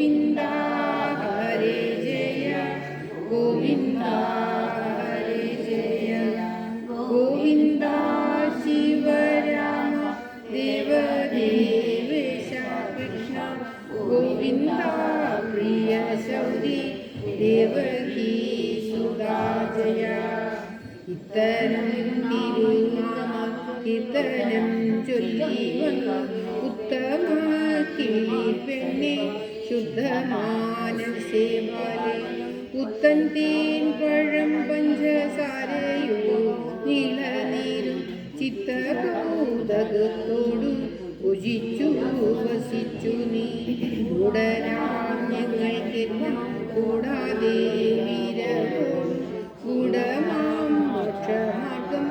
ഗോവിന്ദ ഹരേ ജയ ഗോവിന്ദ ഹരേ ജയ ഗോവിന്ദ ശിവരാമ ദേവദേവേശ കൃഷ്ണ ഗോവിന്ദ പ്രിയ ശൗരി ദേവകീ സുതാ ജയ ഇത്തരം തിരുനാമ കീർത്തനം ചൊല്ലി വന്നു ഉത്തമ കിളി പെണ്ണെ ശുദ്ധമാനസേ ബാലേ പുത്തൻ തേൻ പഴം പഞ്ചസാരയോ നീളനീരും ചിത്തകൗതകത്തോടു ഭുജിച്ചു വസിച്ചു നീ ഉടരാം ഞങ്ങൾക്കെല്ലാം കൂടാതെ വീരവോടും ഗൂഢമാം മോക്ഷമാർഗം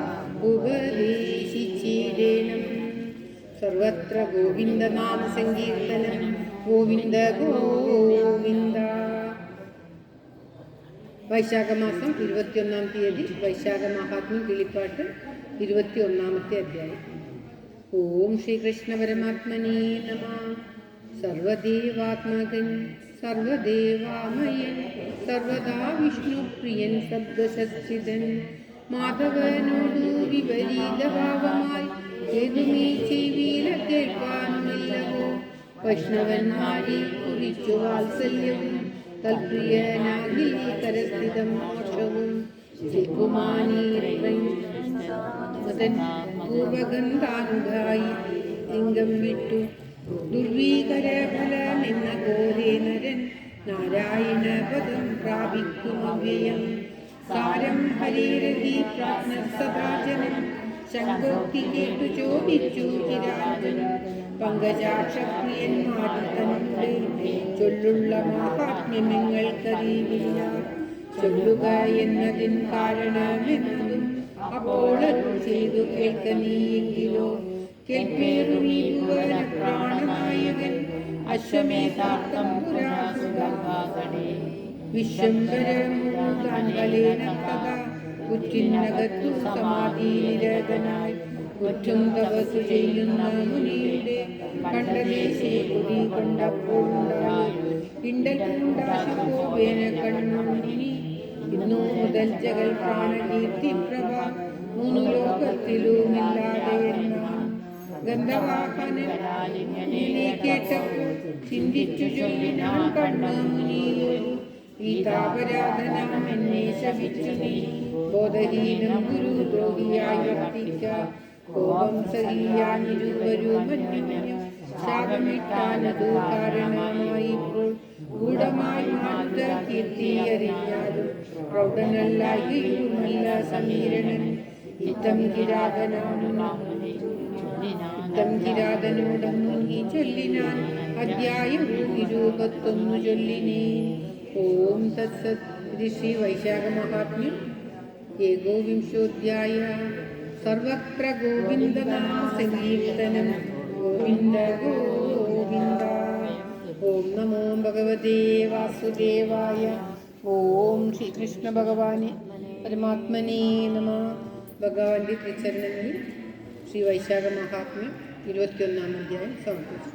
ഉപദേശിച്ചിടേണം. സർവത്ര ഗോവിന്ദനാമ സങ്കീർത്തനം ഗോവിന്ദ ഗോവിന്ദ. വൈശാഖമാസം 21-ാം തീയതി വൈശാഖ മഹാത്മ്യം കിളിപ്പാട്ട് 21-ാമത്തെ അധ്യായം. ഓം ശ്രീകൃഷ്ണ പരമാത്മനേ നമഃ. സർവദേവാത്മകൻ സർവദേവാമയൻ സർവദാ വിഷ്ണുപ്രിയൻ ശബ്ദസച്ചിതൻ മാധവനോടു വിപരീതഭാവമായി ഏതുമീ ചെവിയില കേൾക്കാനുമില്ലവോ വൈഷ്ണവന്മാരെ കുറിച്ചു വാത്സല്യവും തൽപ്രിയനാകി കരസ്ഥിതം മോക്ഷവും ശ്രീകുമാരീമതൻ പൂർവഗന്ധാനുഗായി ലിംഗം വിട്ടു ദുർവീകരഫലമെന്ന ഘോരേ നരൻ നാരായണ പദം പ്രാപിക്കുമവ്യയം സാരം ഹരേരതി പ്രാജ്ഞ സദാജനം ശങ്കോക്തി കേട്ടു ചോദിച്ചു ചിരാജൻ പങ്കജാക്ഷപ്രിയന്മാരിൽ തന്നെ ചൊല്ലുള്ള മഹാത്മ്യങ്ങൾക്കറിയില്ല ചൊല്ലുക എന്നതിൻ കാരണമെന്നതും അപ്പോൾ അരുൾ ചെയ്തു കേൾക്ക നീയെങ്കിലോ കേൾപ്പേറുമീ ഭുവന പ്രാണനായകൻ അശ്വമേധാർത്ഥം പുരാസുഗാഗണേ വിശ്വംഭരമൂതാൻ ബലേന കഥാ ഉച്ചിന്നകത്തു സമാധിനിരതനായി കുറ്റും തപസ്സു ചെയ്യുന്ന മുനിയുടെ കണ്ടദേശേ കുടി കൊണ്ടപ്പോഴുണ്ടായി ഇണ്ടൽ പൂണ്ടാശുകോപേന കണ്ണുമുനി ഇന്നു മുതൽ ജഗൽ പ്രാണകീർത്തി പ്രഭ മൂന്നു ലോകത്തിലുമില്ലാതെ എന്നാണ് ഗന്ധവാഹനെ കേട്ടപ്പോൾ ചിന്തിച്ചു ചൊല്ലിനാൻ കണ്ണു മുനിയൊരു ഈ താപരാധനാം എന്നെ ശപിച്ചു നീ ബോധഹീനം ഗുരുദ്രോഹിയായി വർത്തിക്ക കോപം സഹിയാനിരുവരുമന്യു ശാപമിട്ടാനതു കാരണമായിപ്പോൾ ഗൂഢമായി മാറുക കീർത്തി അറിഞ്ഞാലും പ്രൗഢനല്ലായില്ല സമീരണൻ ഇത്തം കിരാതനോടൊന്നു നീ ചൊല്ലിനാൻ അധ്യായം 21 ചൊല്ലിനേ. ഓം തത്സത്. ശ്രീ വൈശാഖ മഹാത്മ്യം ഏകോവിംശോധ്യായ. സർവത്ര ഗോവിന്ദനാമ സങ്കീർത്തനം ഗോവിന്ദ ഗോവിന്ദ. ഓം നമോ ഭഗവതേ വാസുദേവായ. ഓം ശ്രീകൃഷ്ണ ഭഗവാനെ പരമാത്മനേ നമഃ. ഭഗവാന്റെ തിരുച്ചരണങ്ങളിൽ ശ്രീ വൈശാഖ മഹാത്മ്യം 21-ാം അധ്യായം സമർപ്പിച്ചു.